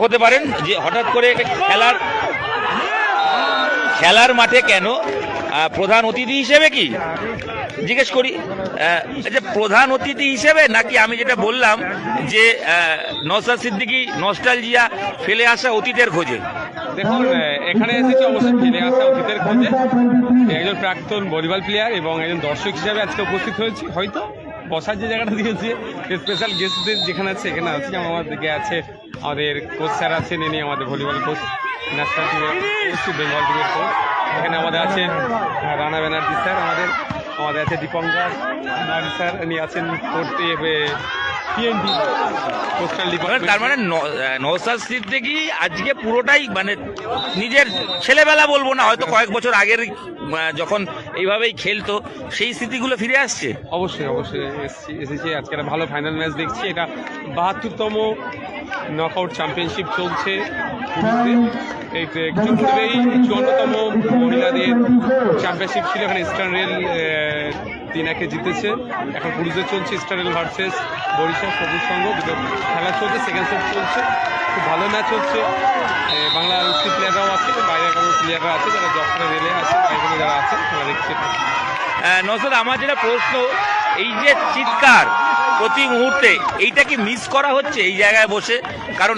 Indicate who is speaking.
Speaker 1: হতে পারেন যে হঠাৎ করে খেলার মাঠে কেন প্রধান অতিথি হিসেবে কি জিজ্ঞেস করি, আচ্ছা প্রধান অতিথি হিসেবে নাকি আমি যেটা বললাম যে নওশাদ সিদ্দিকী নস্টালজিয়া ফেলে আসা অতীতের খোঁজে?
Speaker 2: দেখুন, এখানে এসেছি অবশ্যই ফেলে আসা অতীতের খোঁজে। একজন প্রাক্তন ভলিবল প্লেয়ার এবং একজন দর্শক হিসাবে আজকে উপস্থিত হয়েছি। হয়তো বসার যে জায়গাটা দিয়েছে স্পেশাল গেস্টদের যেখানে আছে সেখানে আছি। যেমন আমার দিকে আছে আমাদের কোচ স্যার আছেন, ইনি আমাদের ভলিবল কোচ, ন্যাশনাল টিমের কোচ, বেঙ্গল টিমের কোচ। এখানে আমাদের আছে রানা ব্যানার্জি স্যার, আমাদের আছে দীপঙ্কর স্যার, ইনি আছেন PND কোস্টাল ডিপার্টমেন্ট।
Speaker 1: তার মানে নওশাদ সিদ্দিকী আজকে পুরোটাই মানে নিজের ছেলেবেলা বলবো না, হয়তো কয়েক বছর আগের যখন এইভাবেই খেলতো সেই স্মৃতিগুলো ফিরে আসছে।
Speaker 2: অবশ্যই এসেছি। আজকে একটা ভালো ফাইনাল ম্যাচ দেখছি। এটা ৭২তম নকআউট চ্যাম্পিয়নশিপ চলছে পুরুষদের। এই কিছু পূর্বেই ৫৪তম মহিলাদের চ্যাম্পিয়নশিপ ছিল, এখানে ইস্টার্ন রেল ৩-১ জিতেছে। এখন পুরুষদের চলছে ইস্টার্ন রেল ভার্সেস বরিশাল সবুজ সংঘ, দুটো খেলা চলছে, সেকেন্ড সেট চলছে, খুব ভালো ম্যাচ হচ্ছে। বাংলাদেশি প্লেয়াররাও আছে, বাইরের কোনো প্লেয়াররা আছে যারা যশোরে রেলে আছে, বাইরে যারা আছে তারা দেখছে।
Speaker 1: নওশাদ, আমার যেটা প্রশ্ন, এই যে চিৎকার প্রতি মুহূর্তে, এইটা কি মিস করা হচ্ছে এই জায়গায় বসে? কারণ